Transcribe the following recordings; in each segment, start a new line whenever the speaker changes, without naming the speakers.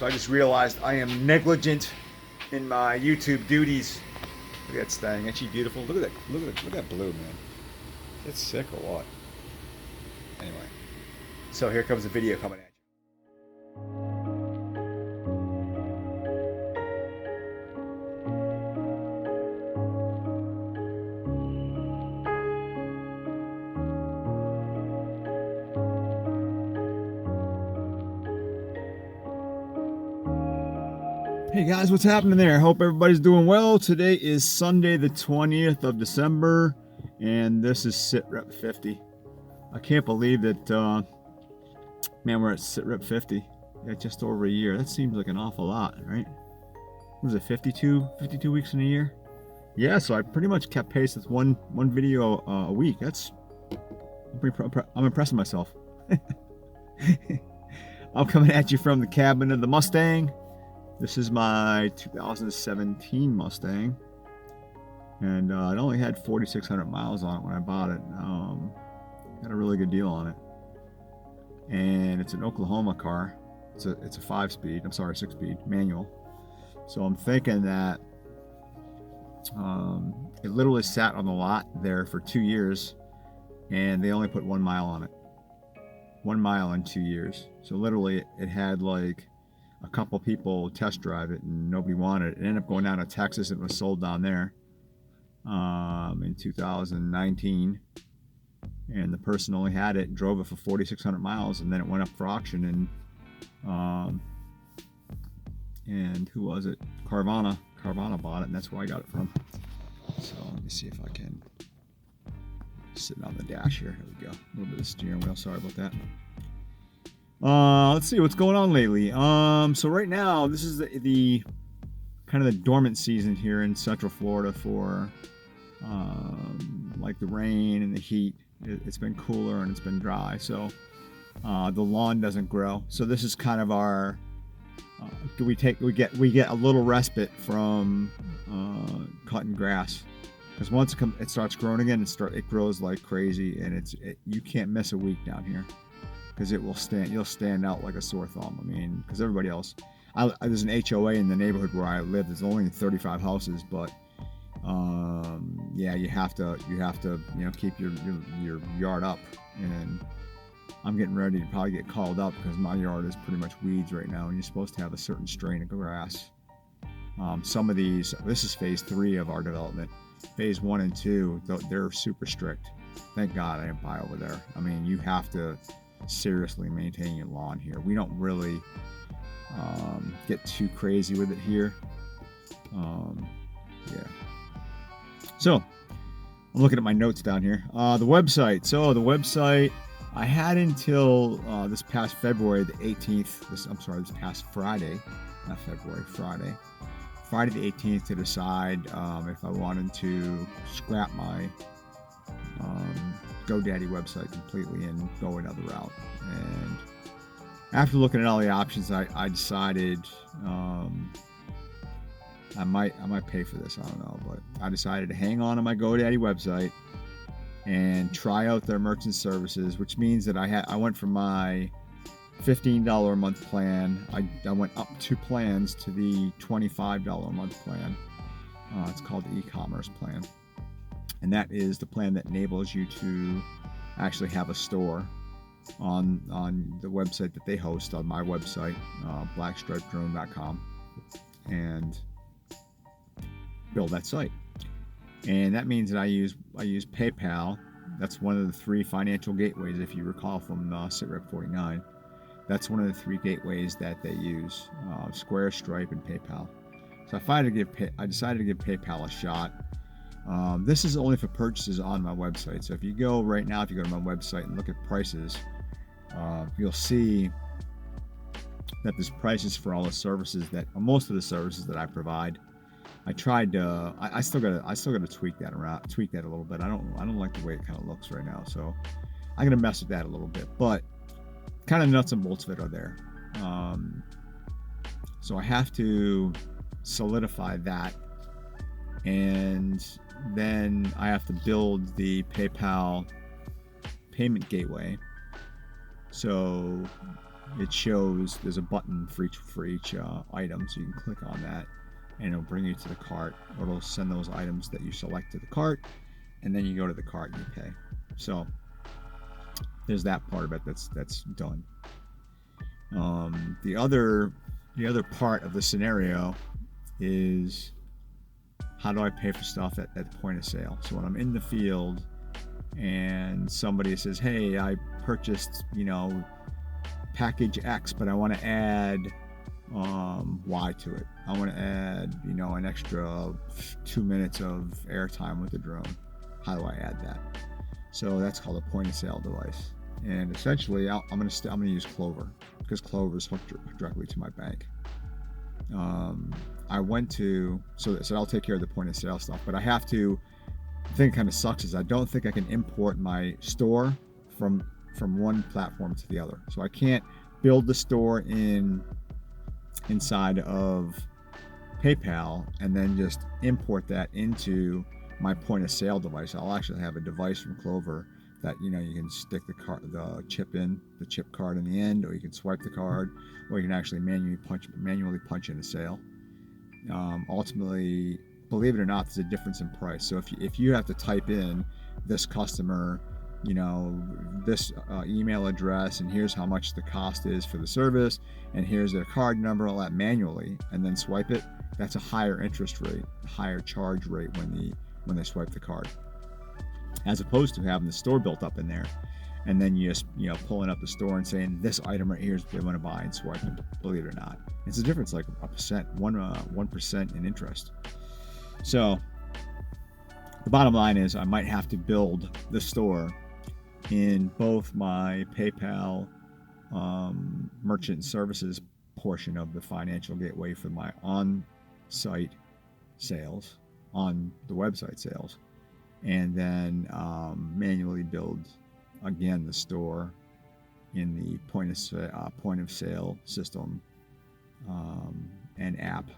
So I just realized I am negligent in my YouTube duties. Look at that stang. Ain't she beautiful? Look at that. Look at that blue, man. It's sick or what? Anyway. So here comes the video coming at you. Hey guys, what's happening there? Hope everybody's doing well. Today is Sunday the 20th of December, and this is SITREP 50. I can't believe that, man, we're at SITREP 50. Yeah, just over a year. That seems like an awful lot, right? Was it 52 weeks in a year? Yeah, so I pretty much kept pace with one video a week. I'm impressing myself. I'm coming at you from the cabin of the Mustang. This is my 2017 Mustang, and it only had 4,600 miles on it when I bought it. Got a really good deal on it, and it's an Oklahoma car. It's a 5-speed. I'm sorry, 6-speed manual. So I'm thinking that it literally sat on the lot there for 2 years, and they only put 1 mile on it. 1 mile in 2 years. So literally, it had like a couple people test drive it and nobody wanted it. It ended up going down to Texas and was sold down there in 2019, and the person only had it, drove it for 4,600 miles, and then it went up for auction, and who was it? Carvana bought it, and that's where I got it from. So let me see if I can, sitting on the dash here. Here we go. A little bit of steering wheel, sorry about that. Let's see what's going on lately. So right now, this is the kind of the dormant season here in Central Florida for like the rain and the heat. It's been cooler and it's been dry, so the lawn doesn't grow. So this is kind of our we get a little respite from cutting grass, because once it starts growing again, it grows like crazy, and you can't miss a week down here, because you'll stand out like a sore thumb. I mean, because everybody else, there's an HOA in the neighborhood where I live. There's only 35 houses, but yeah, you have to keep your yard up. And I'm getting ready to probably get called up because my yard is pretty much weeds right now, and you're supposed to have a certain strain of grass. Some of these, this is phase 3 of our development. Phase 1 and 2, they're super strict. Thank God I didn't buy over there. I mean, you have to seriously maintain your lawn here. We don't really get too crazy with it here. Yeah. So I'm looking at my notes down here. The website. So the website, I had until this past February the 18th. This past Friday, not February, Friday the 18th, to decide if I wanted to scrap my GoDaddy website completely and go another route. And after looking at all the options, I decided I might pay for this. I don't know, but I decided to hang on to my GoDaddy website and try out their merchant services, which means that I went from my $15 a month plan. I went up 2 plans to the $25 a month plan. It's called the e-commerce plan. And that is the plan that enables you to actually have a store on the website that they host, on my website, blackstripedrone.com, and build that site. And that means that I use PayPal. That's one of the 3 financial gateways, if you recall from SITREP 49. That's one of the 3 gateways that they use: Square, Stripe, and PayPal. So I decided to give PayPal a shot. This is only for purchases on my website. So if you go right now, if you go to my website and look at prices, you'll see that there's prices for all the services most of the services that I provide. I tried to, I still gotta tweak that a little bit. I don't like the way it kind of looks right now, so I'm gonna mess with that a little bit. But kind of nuts and bolts of it are there. So I have to solidify that, and then I have to build the PayPal payment gateway. So it shows there's a button for each item, so you can click on that, and it'll bring you to the cart, or it'll send those items that you select to the cart, and then you go to the cart and you pay. So there's that part of it that's done. The other part of the scenario is, how do I pay for stuff at the point of sale? So when I'm in the field and somebody says, hey, I purchased, package X, but I want to add Y to it. I want to add, an extra 2 minutes of airtime with the drone. How do I add that? So that's called a point of sale device. And essentially, I'm gonna use Clover, because Clover is hooked directly to my bank. I went to so I'll take care of the point of sale stuff, but I have to. The thing that kind of sucks is I don't think I can import my store from one platform to the other. So I can't build the store inside of PayPal and then just import that into my point of sale device. I'll actually have a device from Clover that you can stick the chip card in the end, or you can swipe the card, or you can actually manually punch in a sale. Ultimately, believe it or not, there's a difference in price. So if you have to type in this customer, this email address, and here's how much the cost is for the service, and here's their card number, all that manually, and then swipe it, that's a higher interest rate, higher charge rate when they swipe the card, as opposed to having the store built up in there, and then you just pulling up the store and saying this item right here is what they want to buy and swiping. Believe it or not, it's a difference like 1% in interest. So the bottom line is I might have to build the store in both my PayPal merchant services portion of the financial gateway for my on-site sales, on the website sales, and then manually build again the store in the point of sale system and app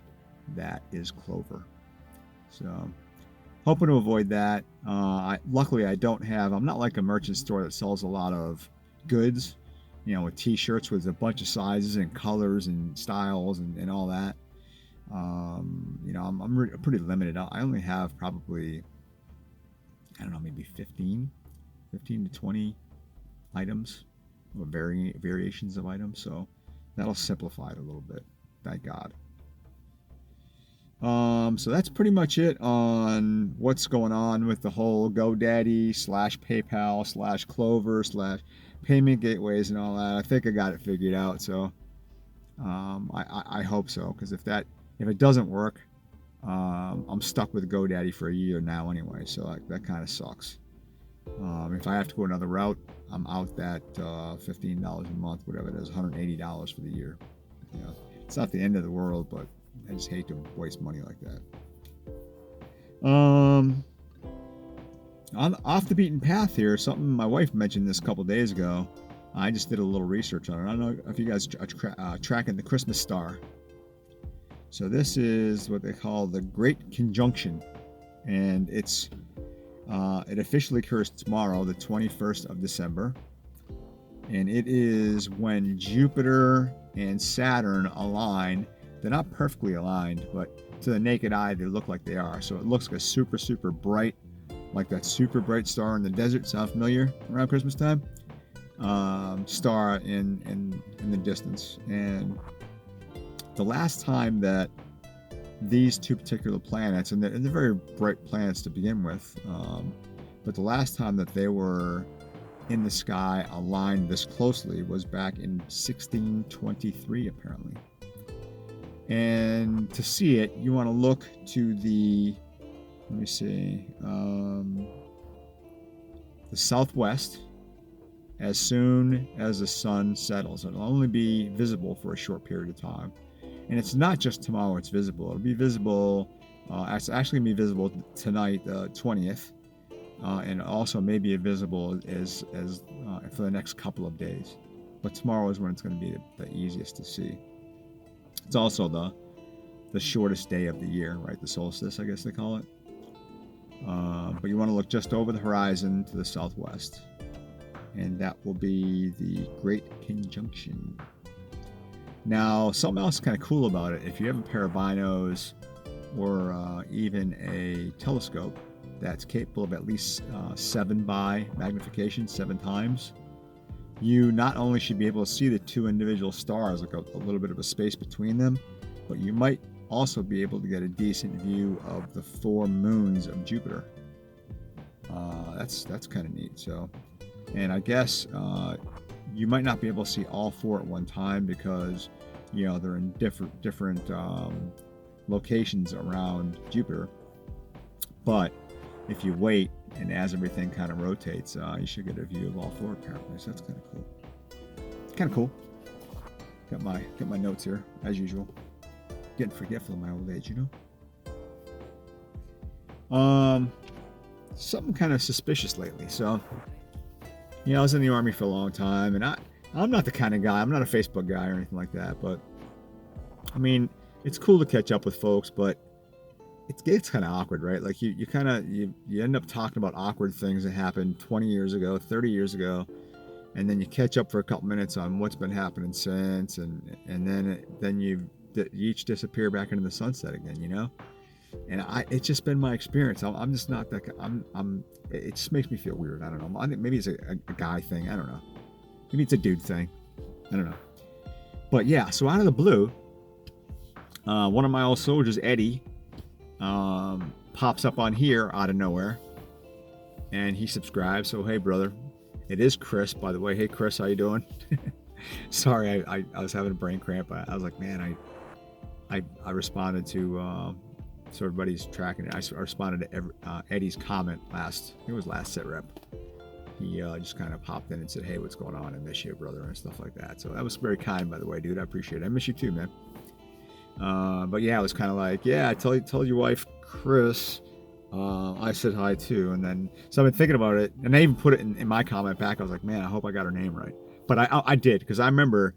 that is Clover. So hoping to avoid that. Luckily, I'm not like a merchant store that sells a lot of goods, with t-shirts with a bunch of sizes and colors and styles and all that. I'm pretty limited. I only have probably, I don't know, maybe 15 to 20 items, or variations of items. So that'll simplify it a little bit. Thank God. So that's pretty much it on what's going on with the whole GoDaddy /PayPal /Clover /payment gateways and all that. I think I got it figured out. So I hope so, because if it doesn't work, I'm stuck with GoDaddy for a year now anyway. So that kind of sucks. If I have to go another route, I'm out that $15 a month, whatever it is, $180 for the year. It's not the end of the world, but I just hate to waste money like that. Off the beaten path here, something my wife mentioned this a couple days ago. I just did a little research on it. I don't know if you guys are tracking the Christmas star. So this is what they call the Great Conjunction, and it officially occurs tomorrow, the 21st of December, and it is when Jupiter and Saturn align. They're not perfectly aligned, but to the naked eye, they look like they are. So it looks like a super, super bright, like that super bright star in the desert. Sound familiar around Christmas time? Star in the distance. And the last time that these two particular planets, and they're very bright planets to begin with, but the last time that they were in the sky aligned this closely was back in 1623, apparently. And to see it, you want to look to the southwest as soon as the sun settles. It'll only be visible for a short period of time. And it's not just tomorrow it's visible. It'll be visible, it's actually going to be visible tonight, the 20th, and also maybe visible as for the next couple of days. But tomorrow is when it's going to be the easiest to see. It's also the shortest day of the year, right? The solstice, I guess they call it. But you want to look just over the horizon to the southwest. And that will be the Great Conjunction. Now, something else kind of cool about it, if you have a pair of binos or even a telescope that's capable of at least 7 by magnification, 7 times, you not only should be able to see the 2 individual stars, like a little bit of a space between them, but you might also be able to get a decent view of the 4 moons of Jupiter. That's kind of neat. So, and I guess you might not be able to see all 4 at one time because they're in different locations around Jupiter. But if you wait and as everything kind of rotates, you should get a view of all 4 apparently. So that's kind of cool. Kind of cool. Got my notes here as usual. Getting forgetful in my old age, Something kind of suspicious lately. So, I was in the Army for a long time, and I'm not the kind of guy, I'm not a Facebook guy or anything like that, but I mean, it's cool to catch up with folks, but it gets kind of awkward, right? Like you end up talking about awkward things that happened 20 years ago, 30 years ago, and then you catch up for a couple minutes on what's been happening since, and then you each disappear back into the sunset again, And it's just been my experience. I'm just not that. It just makes me feel weird. I don't know. I think maybe it's a guy thing. I don't know. Maybe it's a dude thing. I don't know. But yeah, so out of the blue, one of my old soldiers, Eddie, pops up on here out of nowhere, and he subscribes. So hey, brother, it is Chris, by the way. Hey, Chris, how you doing? Sorry, I was having a brain cramp. I was like, man, I responded to. So everybody's tracking it. I responded to Eddie's comment last SITREP. He just kind of popped in and said, hey, what's going on? I miss you, brother, and stuff like that. So that was very kind, by the way, dude. I appreciate it. I miss you too, man. But yeah, it was kind of like, yeah, tell your wife, Chris, I said hi too. And then, so I've been thinking about it, and I even put it in my comment back. I was like, man, I hope I got her name right. But I did, because I remember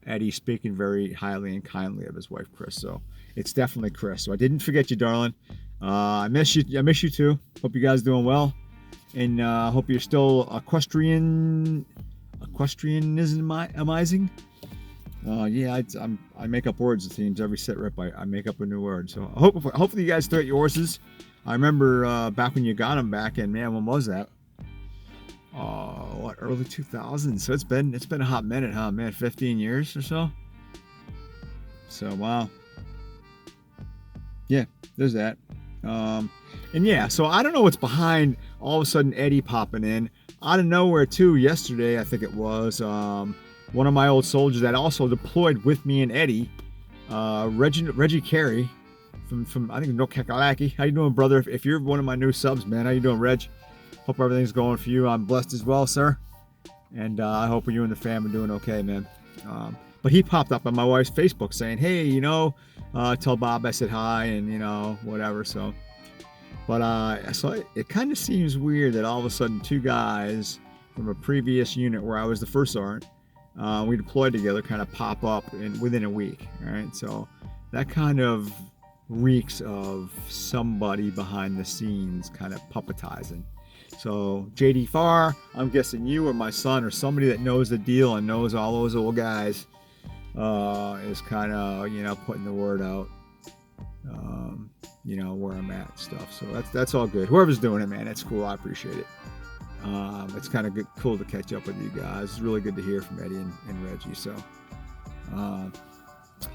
Eddie speaking very highly and kindly of his wife, Chris. So it's definitely Chris. So I didn't forget you, darling. I miss you. I miss you too. Hope you guys doing well, and hope you're still equestrianismizing. Yeah, I make up words. It seems every SITREP I make up a new word. So hopefully you guys start your horses. I remember back when you got them back in, man, when was that? Early 2000s. So it's been a hot minute, huh, man? 15 years or so. So wow. Yeah, there's that. And yeah, so I don't know what's behind all of a sudden Eddie popping in out of nowhere too. Yesterday, I think it was one of my old soldiers that also deployed with me and Eddie, Reggie Carey from I think North Kakalaki. How you doing, brother? If you're one of my new subs, man, how you doing, Reg? Hope everything's going for you. I'm blessed as well, sir. And I hope you and the fam are doing okay, man. But he popped up on my wife's Facebook saying, hey, tell Bob I said hi and, whatever. So, but so it kind of seems weird that all of a sudden 2 guys from a previous unit where I was the first sergeant, we deployed together, kind of pop up within a week. All right. So that kind of reeks of somebody behind the scenes kind of puppetizing. So JD Farr, I'm guessing you or my son or somebody that knows the deal and knows all those old guys is kind of, putting the word out, where I'm at and stuff. So that's all good. Whoever's doing it, man, it's cool. I appreciate it. It's kind of cool to catch up with you guys. It's really good to hear from Eddie and Reggie. So,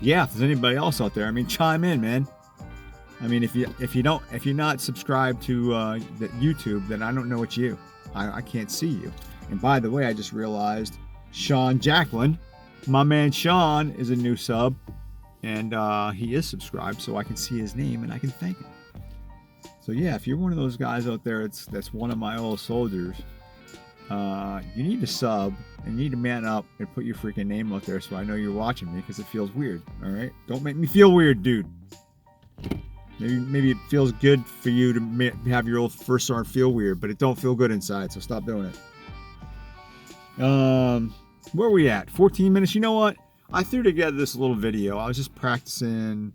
yeah, if there's anybody else out there, chime in, man. If you're not subscribed to the YouTube, then I don't know it's you. I can't see you. And by the way, I just realized Sean Jacqueline, my man Sean, is a new sub, and he is subscribed, so I can see his name and I can thank him. So yeah, if you're one of those guys out there that's one of my old soldiers, you need to sub and you need to man up and put your freaking name out there so I know you're watching me, because it feels weird. All right, don't make me feel weird, dude. Maybe it feels good for you to have your old first sergeant feel weird, but it don't feel good inside, so stop doing it. Where are we at? 14 minutes. You know what? I threw together this little video. I was just practicing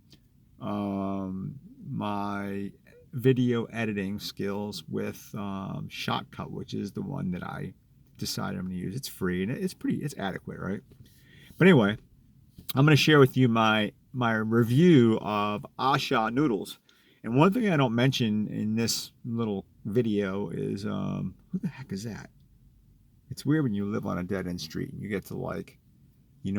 my video editing skills with Shotcut, which is the one that I decided I'm going to use. It's free and it's adequate, right? But anyway, I'm going to share with you my review of Asha noodles. And one thing I don't mention in this little video is who the heck is that? It's weird when you live on a dead-end street and you get to, like,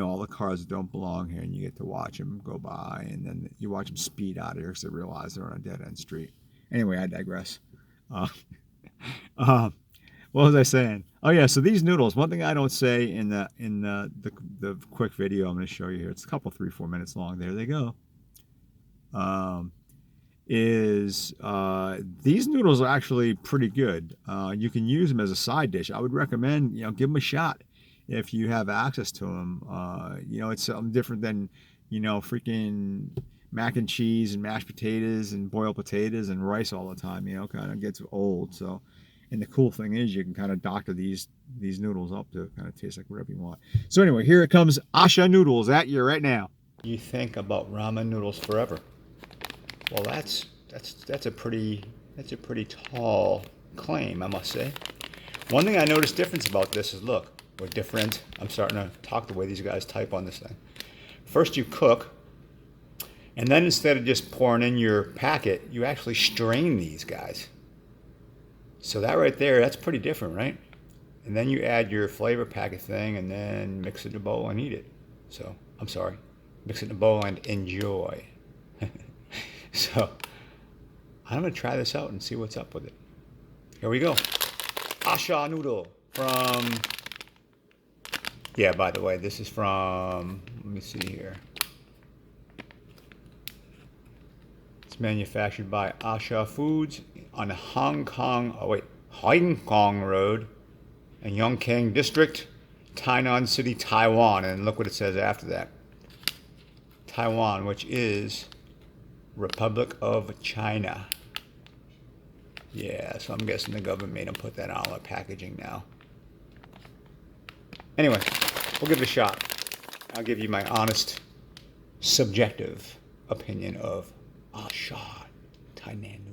all the cars that don't belong here, and you get to watch them go by, and then you watch them speed out of here because they realize they're on a dead-end street. Anyway, I digress. What was I saying? Oh yeah, so these noodles. One thing I don't say in the quick video I'm going to show you here. It's a couple 3-4 minutes long. There they go. These noodles are actually pretty good. You can use them as a side dish. I would recommend give them a shot if you have access to them. It's something different than freaking mac and cheese and mashed potatoes and boiled potatoes and rice all the time. Kind of gets old. So, and the cool thing is you can kind of doctor these noodles up to kind of taste like whatever you want. So anyway, here it comes, Asha noodles at you right now. You think about ramen noodles forever? Well, that's a pretty tall claim, I must say. One thing I noticed difference about this is, look, we're different. I'm starting to talk the way these guys type on this thing. First you cook, and then instead of just pouring in your packet, you actually strain these guys. So that right there, that's pretty different, right? And then you add your flavor packet thing, and then mix it in a bowl and eat it. So, I'm sorry, mix it in a bowl and enjoy. So, I'm gonna try this out and see what's up with it. Here we go. Asha noodle from, yeah, by the way, this is from, let me see here. It's manufactured by Asha Foods on Hong Kong Road in Yongkang District, Tainan City, Taiwan. And look what it says after that. Taiwan, which is Republic of China. Yeah, so I'm guessing the government made them put that on the packaging now. Anyway, we'll give it a shot. I'll give you my honest, subjective opinion of Asha Tainan noodle.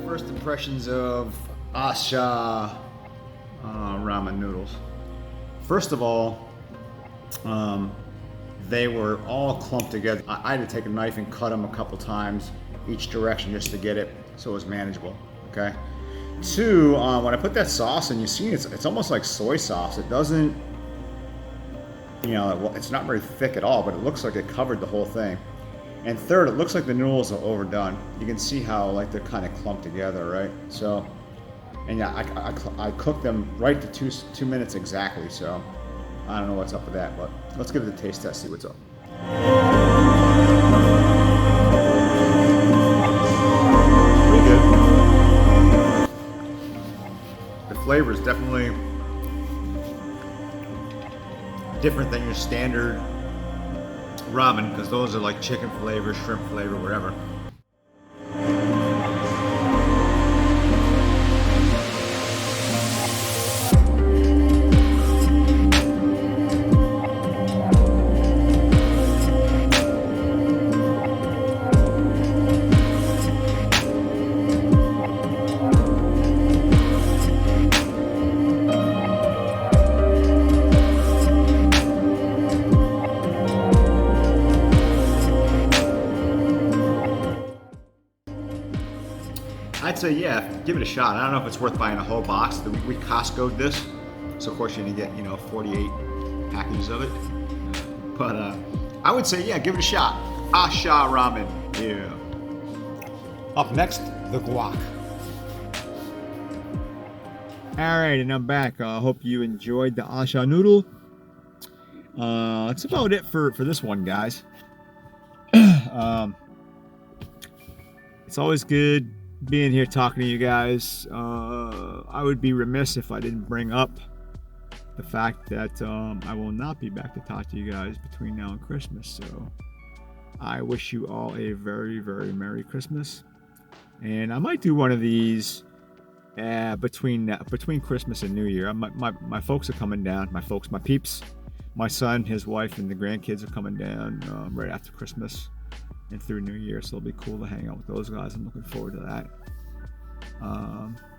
First impressions of Asha ramen noodles. First of all, they were all clumped together. I had to take a knife and cut them a couple times each direction just to get it so it was manageable. Okay. Two, when I put that sauce in, you see it's almost like soy sauce. It doesn't, it's not very thick at all, but it looks like it covered the whole thing. And third, it looks like the noodles are overdone. You can see how like they're kind of clumped together, right? So, and yeah, I cooked them right to 2 minutes exactly. So, I don't know what's up with that, but let's give it a taste test, see what's up. Pretty good. The flavor is definitely different than your standard ramen, because those are like chicken flavor, shrimp flavor, whatever. I'd say, yeah, give it a shot. I don't know if it's worth buying a whole box. We Costco'd this, so of course you're gonna get 48 packages of it. But I would say, yeah, give it a shot. Asha ramen, yeah.
Up next, the guac.
All right, and I'm back. Hope you enjoyed the Asha noodle. That's about it for this one, guys. It's always good being here talking to you guys. I would be remiss if I didn't bring up the fact that I will not be back to talk to you guys between now and Christmas. So I wish you all a very, very Merry Christmas. And I might do one of these between Christmas and New Year. My folks are coming down. My peeps, my son, his wife, and the grandkids are coming down right after Christmas and through New Year. So it'll be cool to hang out with those guys. I'm looking forward to that.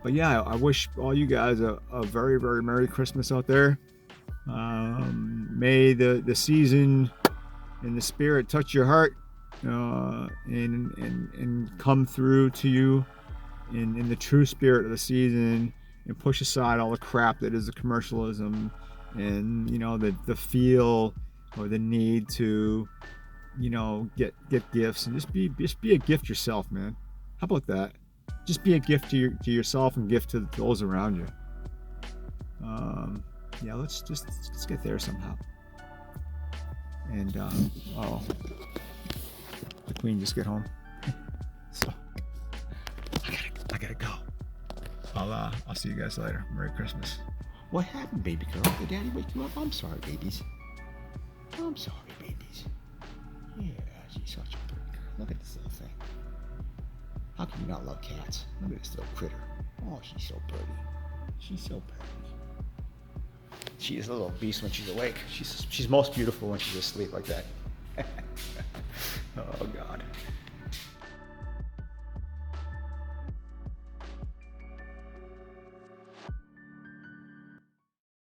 But yeah, I wish all you guys a very, very Merry Christmas out there. May the season and the spirit touch your heart and come through to you in the true spirit of the season, and push aside all the crap that is the commercialism and the feel or the need to get gifts, and just be a gift yourself, man. How about that? Just be a gift to yourself and gift to those around you. Yeah, let's get there somehow. And the queen just get home, so I gotta go. I'll see you guys later. Merry Christmas.
What happened, baby girl? Did Daddy wake you up? I'm sorry, babies. I'm sorry, babies. Yeah, she's such a pretty girl. Look at this little thing. How can you not love cats? Look at this little critter. Oh, she's so pretty. She's so pretty. She is a little beast when she's awake. She's most beautiful when she's asleep like that. Oh, God.